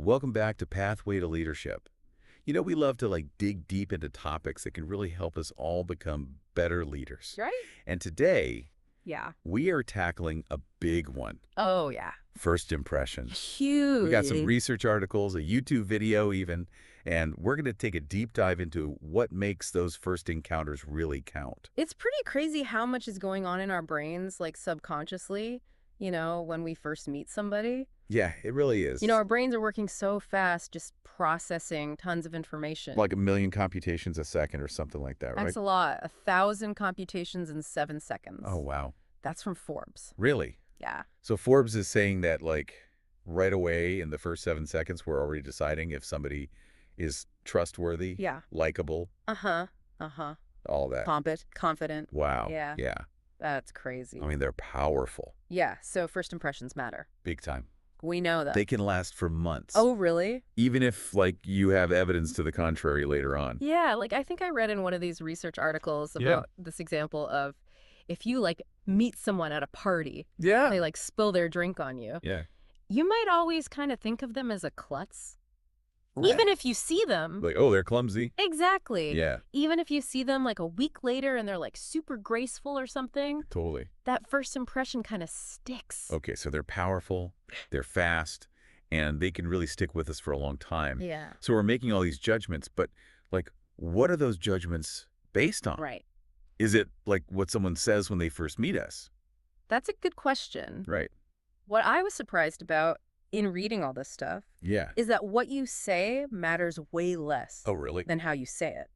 Welcome back to Pathway to Leadership. You know, we love to dig deep into topics that can really help us all become better leaders. Right? And today, Yeah. we are tackling a big one, Oh, yeah. first impressions. Huge. We got some research articles, a YouTube video even, and we're going to take a deep dive into what makes those first encounters really count. It's pretty crazy how much is going on in our brains, like subconsciously, when we first meet somebody. Yeah, it really is. Our brains are working so fast, just processing tons of information. Like 1,000,000 computations a second or something like that, right? That's a lot. 1,000 computations in 7 seconds. Oh, wow. That's from Forbes. Really? Yeah. So Forbes is saying that right away in the first 7 seconds, we're already deciding if somebody is trustworthy, Yeah. likable, all that. Confident. Wow. Yeah. Yeah. That's crazy. I mean, they're powerful. Yeah. So first impressions matter. Big time. We know that. They can last for months. Oh, really? Even if, you have evidence to the contrary later on. Yeah, I think I read in one of these research articles about this example of if you meet someone at a party, Yeah. they spill their drink on you. Yeah. You might always kind of think of them as a klutz. Right. Even if you see them. Oh, they're clumsy. Exactly. Yeah. Even if you see them a week later and they're super graceful or something, Totally. that first impression kind of sticks. Okay, so they're powerful, they're fast, and they can really stick with us for a long time. Yeah. So we're making all these judgments, but what are those judgments based on? Right. Is it what someone says when they first meet us? That's a good question. Right. What I was surprised about in reading all this stuff Yeah. is that what you say matters way less Oh, really? than how you say it.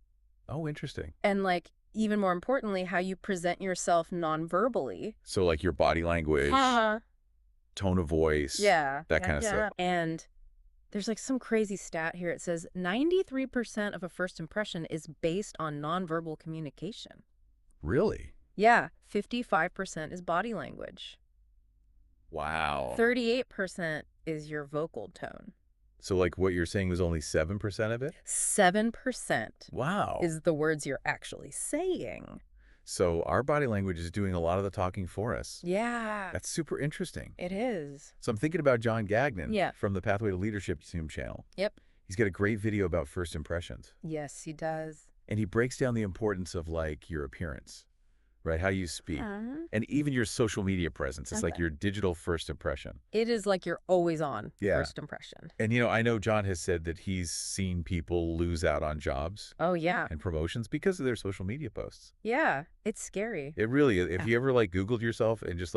Oh, interesting. And even more importantly, how you present yourself non-verbally. So your body language, tone of voice, Yeah. that kind of stuff. And there's some crazy stat here. It says 93% of a first impression is based on nonverbal communication. Really? Yeah. 55% is body language. Wow. 38% is your vocal tone. So what you're saying was only 7% of it? 7% Wow. is the words you're actually saying. So our body language is doing a lot of the talking for us. Yeah. That's super interesting. It is. So I'm thinking about John Gagnon Yeah. from the Pathway to Leadership YouTube channel. Yep. He's got a great video about first impressions. Yes, he does. And he breaks down the importance of your appearance, right? How you speak. And even your social media presence. It's Okay. your digital first impression. It is you're always on Yeah. first impression. And, I know John has said that he's seen people lose out on jobs Oh, yeah. and promotions because of their social media posts. Yeah. It's scary. It really is. If you ever Googled yourself and just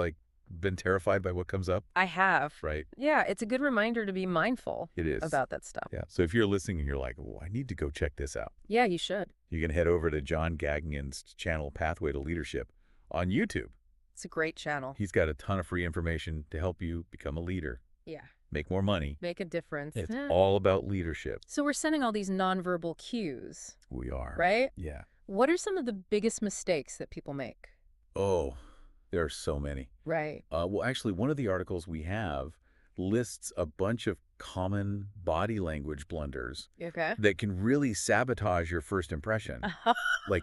been terrified by what comes up, I have. right? Yeah. It's a good reminder to be mindful It is. about that stuff. Yeah. So if you're listening and you're oh, I need to go check this out, Yeah, you should. you can head over to John Gagnon's channel, Pathway to Leadership, on YouTube. It's a great channel. He's got a ton of free information to help you become a leader, Yeah. make more money. Make a difference. It's all about leadership. So we're sending all these nonverbal cues, We are. right? Yeah. What are some of the biggest mistakes that people make? Oh, there are so many. Right. Well, actually, one of the articles we have lists a bunch of common body language blunders Okay. that can really sabotage your first impression, like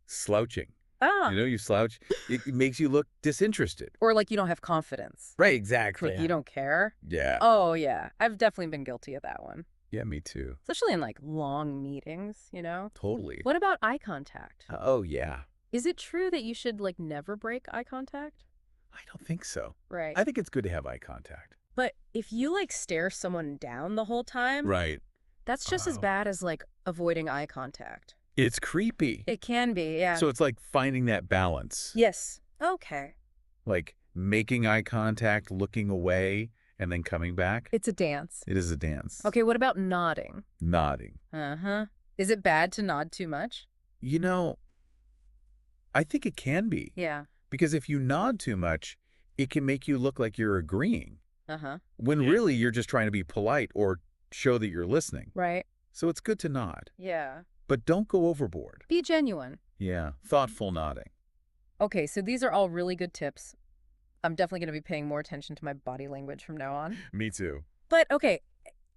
slouching. Ah. You slouch, it makes you look disinterested. Or you don't have confidence. Right, exactly. You don't care. Yeah. Oh, yeah. I've definitely been guilty of that one. Yeah, me too. Especially in long meetings, Totally. What about eye contact? Oh, yeah. Is it true that you should never break eye contact? I don't think so. Right. I think it's good to have eye contact. But if you stare someone down the whole time, Right. that's just as Oh. bad as avoiding eye contact. It's creepy. It can be, yeah. So it's finding that balance. Yes. Okay. Making eye contact, looking away, and then coming back. It's a dance. It is a dance. Okay, what about nodding? Nodding. Uh-huh. Is it bad to nod too much? I think it can be. Yeah. Because if you nod too much, it can make you look like you're agreeing. Uh-huh. When really you're just trying to be polite or show that you're listening. Right. So it's good to nod. Yeah. But don't go overboard. Be genuine. Yeah. Thoughtful nodding. Okay, so these are all really good tips. I'm definitely going to be paying more attention to my body language from now on. Me too. But, okay,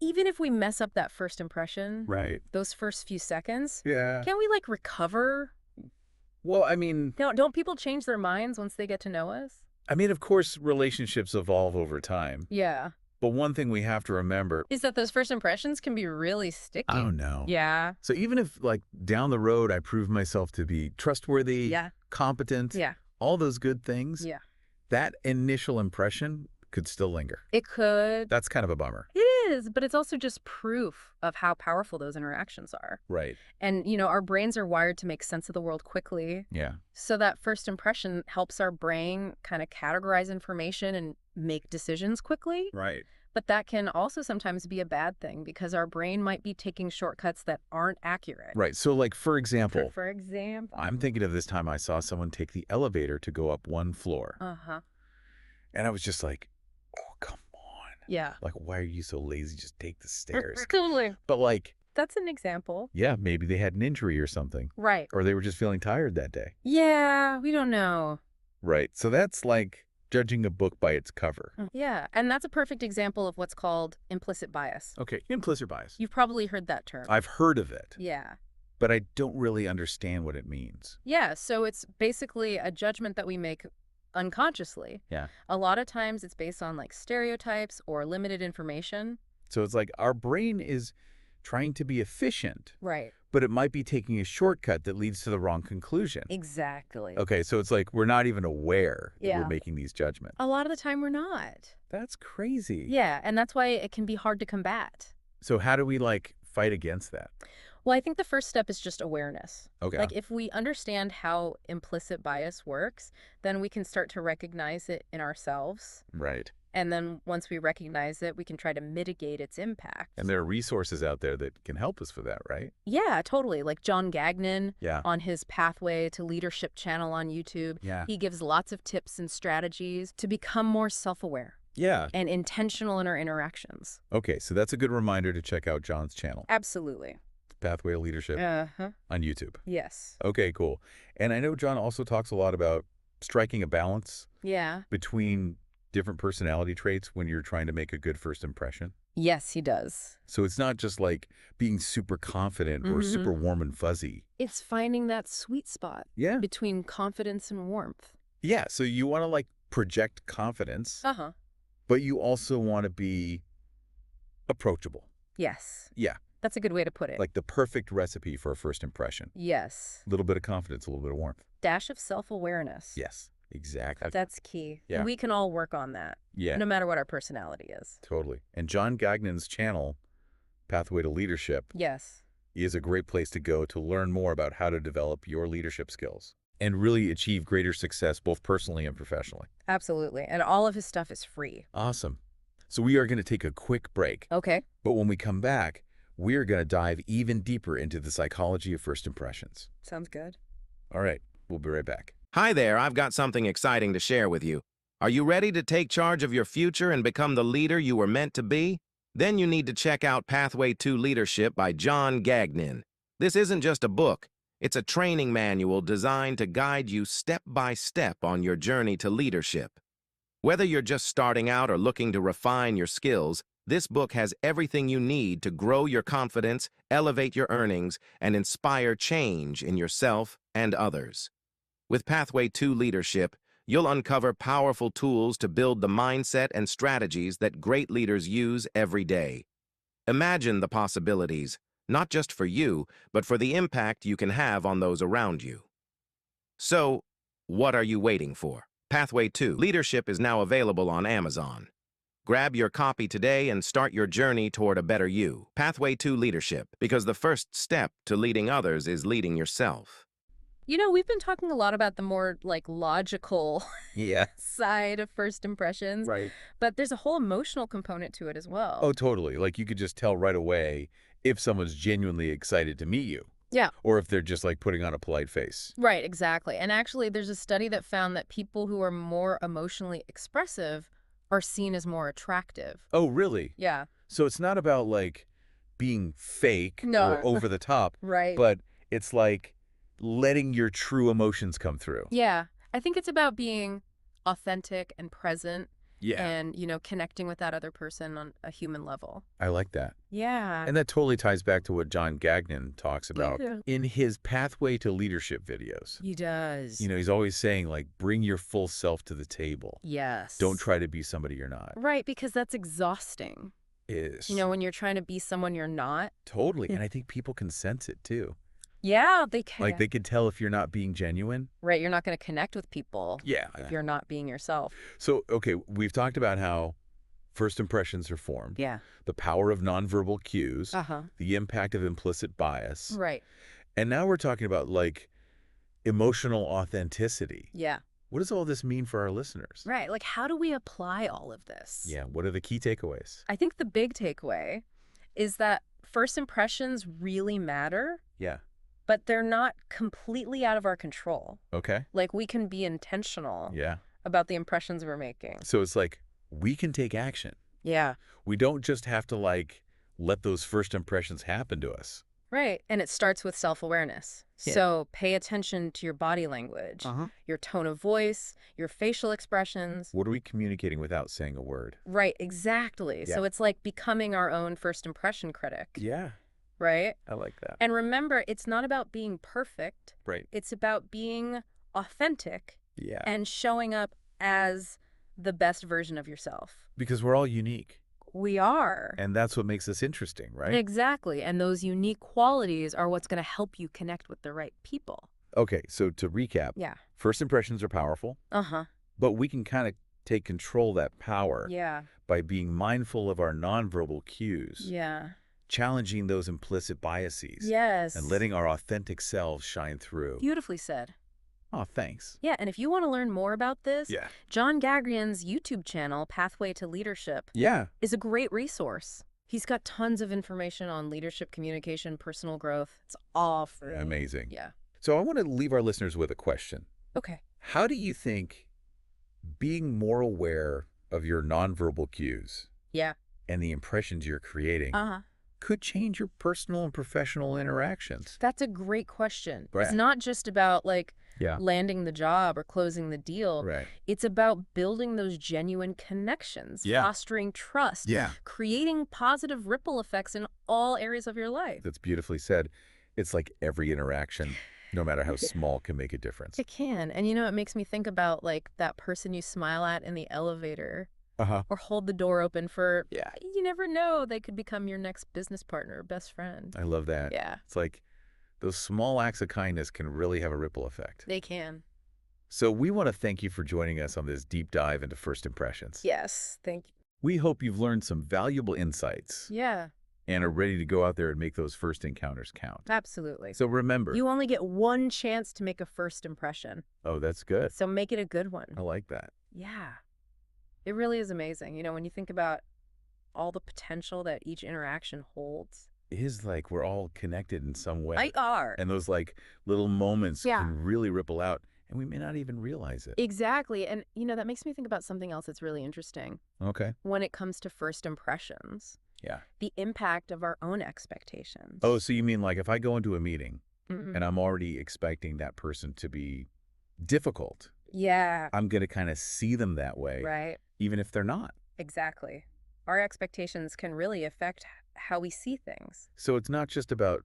even if we mess up that first impression, Right. those first few seconds, Yeah. can't we, recover? Well, I mean, Don't people change their minds once they get to know us? of course, relationships evolve over time. Yeah. But one thing we have to remember, Is that those first impressions can be really sticky. oh no. Yeah. So even if like down the road I prove myself to be trustworthy, Yeah. competent, Yeah. all those good things, Yeah. that initial impression could still linger. It could. That's kind of a bummer. It is, but it's also just proof of how powerful those interactions are. Right. And, our brains are wired to make sense of the world quickly. Yeah. So that first impression helps our brain kind of categorize information and make decisions quickly. Right. But that can also sometimes be a bad thing because our brain might be taking shortcuts that aren't accurate. Right. So like, for example, For example. I'm thinking of this time I saw someone take the elevator to go up one floor. Uh-huh. And I was just like, oh, come on. Yeah. Like, why are you so lazy? Just take the stairs. Totally. But like, That's an example. yeah, maybe they had an injury or something. Right. Or they were just feeling tired that day. Yeah, we don't know. Right. So that's like judging a book by its cover. Yeah, and that's a perfect example of what's called implicit bias. Okay. Implicit bias. You've probably heard that term. I've heard of it, Yeah. but I don't really understand what it means. Yeah, so it's basically a judgment that we make unconsciously. Yeah. A lot of times it's based on like stereotypes or limited information. So it's like our brain is trying to be efficient, Right. but it might be taking a shortcut that leads to the wrong conclusion. Exactly. Okay, so it's like we're not even aware that Yeah. we're making these judgments. A lot of the time we're not. That's crazy. Yeah, and that's why it can be hard to combat. So how do we like fight against that? Well, I think the first step is just awareness. Okay. Like if we understand how implicit bias works, then we can start to recognize it in ourselves. Right. And then once we recognize it, we can try to mitigate its impact. And there are resources out there that can help us for that, right? Yeah, totally. Like John Gagnon Yeah. on his Pathway to Leadership channel on YouTube. Yeah. He gives lots of tips and strategies to become more self-aware Yeah. and intentional in our interactions. Okay, so that's a good reminder to check out John's channel, Absolutely. Pathway to Leadership Uh-huh. on YouTube. Yes. Okay, cool. And I know John also talks a lot about striking a balance Yeah. between different personality traits when you're trying to make a good first impression. Yes, he does. So it's not just like being super confident or Mhm. super warm and fuzzy. It's finding that sweet spot Yeah. between confidence and warmth. Yeah, so you want to like project confidence, Uh-huh. but you also want to be approachable. Yes. Yeah, That's a good way to put it. like the perfect recipe for a first impression. Yes. A little bit of confidence, a little bit of warmth. Dash of self-awareness. Yes, exactly. That's key. Yeah. We can all work on that, Yeah, no matter what our personality is. totally. And John Gagnon's channel, Pathway to Leadership, Yes. is a great place to go to learn more about how to develop your leadership skills and really achieve greater success both personally and professionally. Absolutely. And all of his stuff is free. Awesome. So we are going to take a quick break, Okay. but when we come back, we're going to dive even deeper into the psychology of first impressions. Sounds good. All right, we'll be right back. Hi there, I've got something exciting to share with you. Are you ready to take charge of your future and become the leader you were meant to be? Then you need to check out Pathway to Leadership by John Gagnon. This isn't just a book. It's a training manual designed to guide you step by step on your journey to leadership. Whether you're just starting out or looking to refine your skills, this book has everything you need to grow your confidence, elevate your earnings, and inspire change in yourself and others. With Pathway to Leadership, you'll uncover powerful tools to build the mindset and strategies that great leaders use every day. Imagine the possibilities, not just for you, but for the impact you can have on those around you. So, what are you waiting for? Pathway to Leadership is now available on Amazon. Grab your copy today and start your journey toward a better you. Pathway to Leadership, because the first step to leading others is leading yourself. We've been talking a lot about the more like logical Yeah. side of first impressions, Right. but there's a whole emotional component to it as well. Oh, totally. Like you could just tell right away if someone's genuinely excited to meet you. Yeah. Or if they're just like putting on a polite face. Right, exactly. And actually, there's a study that found that people who are more emotionally expressive are seen as more attractive. Oh, really? Yeah. So it's not about like being fake No. or over the top, Right. but it's like letting your true emotions come through. Yeah. I think it's about being authentic and present Yeah. and, connecting with that other person on a human level. I like that. Yeah. And that totally ties back to what John Gagnon talks about Yeah. in his Pathway to Leadership videos. He does. He's always saying, like, bring your full self to the table. Yes. Don't try to be somebody you're not. Right, because that's exhausting. Is. When you're trying to be someone you're not. Totally. And I think people can sense it, too. Yeah, they can. Like, they can tell if you're not being genuine. Right, you're not going to connect with people Yeah. if you're not being yourself. So, okay, we've talked about how first impressions are formed, Yeah. the power of nonverbal cues, Uh-huh. the impact of implicit bias. Right. And now we're talking about, like, emotional authenticity. Yeah. What does all this mean for our listeners? Right. Like, how do we apply all of this? Yeah, what are the key takeaways? I think the big takeaway is that first impressions really matter, Yeah. but they're not completely out of our control. Okay. Like, we can be intentional Yeah. about the impressions we're making. So it's like we can take action. Yeah. We don't just have to, like, let those first impressions happen to us. Right. And it starts with self-awareness. Yeah. So pay attention to your body language, your tone of voice, your facial expressions. What are we communicating without saying a word? Right, exactly. Yeah. So it's like becoming our own first impression critic, Yeah, right? I like that. And remember, it's not about being perfect. Right. It's about being authentic Yeah. and showing up as the best version of yourself. Because we're all unique. We are. And that's what makes us interesting, right? Exactly. And those unique qualities are what's going to help you connect with the right people. Okay, so to recap, Yeah. first impressions are powerful, Uh-huh. but we can kind of take control of that power Yeah. by being mindful of our nonverbal cues, Yeah. challenging those implicit biases, Yes. and letting our authentic selves shine through. Beautifully said. Oh, thanks. Yeah, and if you want to learn more about this, Yeah. John Gagnon's YouTube channel, Pathway to Leadership, Yeah. is a great resource. He's got tons of information on leadership, communication, personal growth. It's all free. Amazing. Yeah. So I want to leave our listeners with a question. Okay. How do you think being more aware of your nonverbal cues Yeah. and the impressions you're creating Uh-huh. could change your personal and professional interactions? That's a great question. Right. It's not just about Yeah. landing the job or closing the deal. Right. It's about building those genuine connections, Yeah. fostering trust, Yeah. creating positive ripple effects in all areas of your life. That's beautifully said. It's like every interaction, no matter how small, can make a difference. It can. And it makes me think about that person you smile at in the elevator Uh-huh. or hold the door open for. Yeah. You never know. They could become your next business partner or best friend. I love that. Yeah, It's like those small acts of kindness can really have a ripple effect. they can. So we want to thank you for joining us on this deep dive into first impressions. Yes. Thank you. We hope you've learned some valuable insights Yeah, and are ready to go out there and make those first encounters count. absolutely. So remember, You only get one chance to make a first impression. oh, that's good. So make it a good one. I like that. Yeah. It really is amazing. When you think about all the potential that each interaction holds. It is like we're all connected in some way. I are. And those like little moments Yeah. can really ripple out and we may not even realize it. Exactly. And, that makes me think about something else that's really interesting Okay. when it comes to first impressions, Yeah. the impact of our own expectations. Oh, so you mean like if I go into a meeting Mm-mm. and I'm already expecting that person to be difficult, Yeah. I'm going to kind of see them that way, Right. even if they're not. Exactly. Our expectations can really affect how we see things. So it's not just about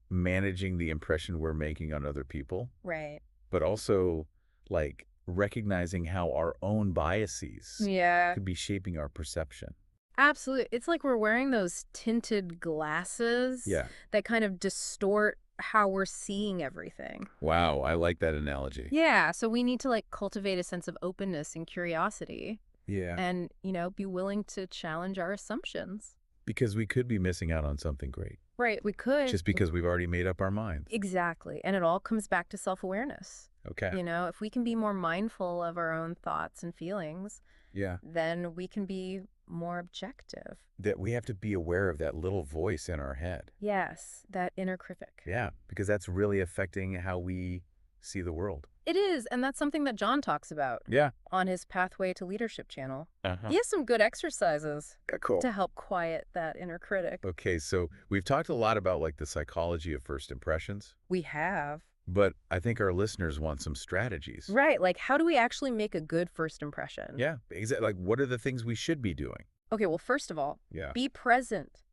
managing the impression we're making on other people, Right. but also like recognizing how our own biases Yeah. could be shaping our perception. Absolutely. It's like we're wearing those tinted glasses Yeah. that kind of distort how we're seeing everything. Wow, I like that analogy. Yeah. So we need to cultivate a sense of openness and curiosity Yeah. and, be willing to challenge our assumptions. Because we could be missing out on something great Right. We could. just because we've already made up our minds. Exactly. And it all comes back to self-awareness. Okay. If we can be more mindful of our own thoughts and feelings, Yeah. then we can be more objective. That we have to be aware of that little voice in our head. Yes, that inner critic. Yeah. Because that's really affecting how we see the world. It is, and that's something that John talks about Yeah. on his Pathway to Leadership channel. Uh-huh. He has some good exercises Cool. to help quiet that inner critic. Okay, so we've talked a lot about like the psychology of first impressions. We have. But I think our listeners want some strategies. Right, like how do we actually make a good first impression? Yeah, exactly. Like, what are the things we should be doing? Okay, well, first of all, Yeah. be present,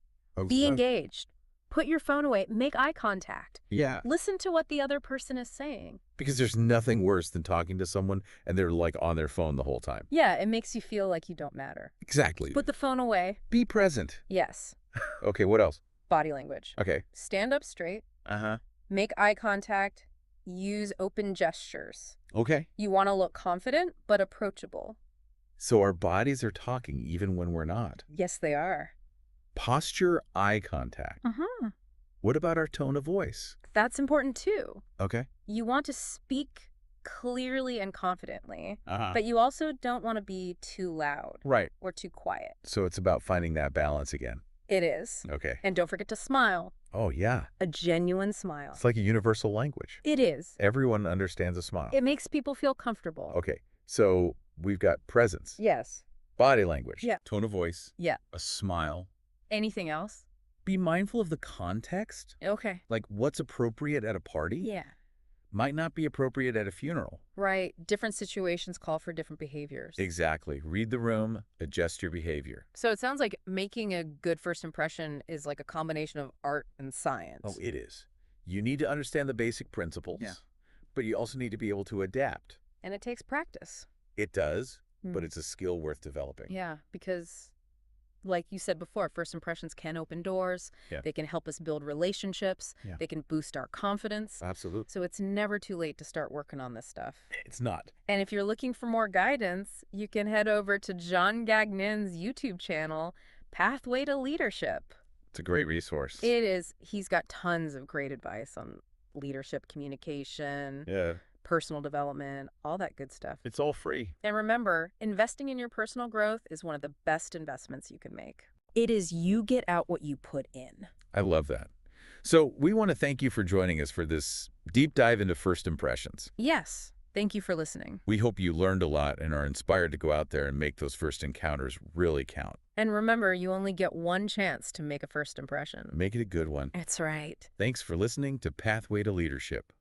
be engaged, put your phone away, make eye contact, Yeah. listen to what the other person is saying. Because there's nothing worse than talking to someone and they're like on their phone the whole time. Yeah, it makes you feel like you don't matter. Exactly. Put the phone away. Be present. Yes. Okay, what else? Body language. Okay. Stand up straight, Uh-huh. make eye contact, use open gestures. Okay. You want to look confident, but approachable. So our bodies are talking even when we're not. Yes, they are. Posture, eye contact. Uh-huh. What about our tone of voice? That's important too. Okay. You want to speak clearly and confidently, Uh-huh. but you also don't want to be too loud Right. or too quiet. So it's about finding that balance again. It is. Okay. And don't forget to smile. Oh, yeah. A genuine smile. It's like a universal language. It is. Everyone understands a smile. It makes people feel comfortable. Okay. So we've got presence, Yes. body language, Yeah. tone of voice, Yeah. a smile. Anything else? Be mindful of the context. Okay. Like what's appropriate at a party Yeah. might not be appropriate at a funeral. Right. Different situations call for different behaviors. Exactly. Read the room, adjust your behavior. So it sounds like making a good first impression is like a combination of art and science. Oh, it is. You need to understand the basic principles, but you also need to be able to adapt. And it takes practice. It does, but Mm. it's a skill worth developing. Yeah, because like you said before, first impressions can open doors. Yeah. They can help us build relationships. Yeah. They can boost our confidence. Absolutely. So it's never too late to start working on this stuff. It's not. And if you're looking for more guidance, you can head over to John Gagnin's YouTube channel, Pathway to Leadership. It's a great resource. It is. He's got tons of great advice on leadership, communication, Yeah. personal development, all that good stuff. It's all free. And remember, investing in your personal growth is one of the best investments you can make. It is you get out what you put in. I love that. So we want to thank you for joining us for this deep dive into first impressions. Yes. Thank you for listening. We hope you learned a lot and are inspired to go out there and make those first encounters really count. And remember, you only get one chance to make a first impression. Make it a good one. That's right. Thanks for listening to Pathway to Leadership.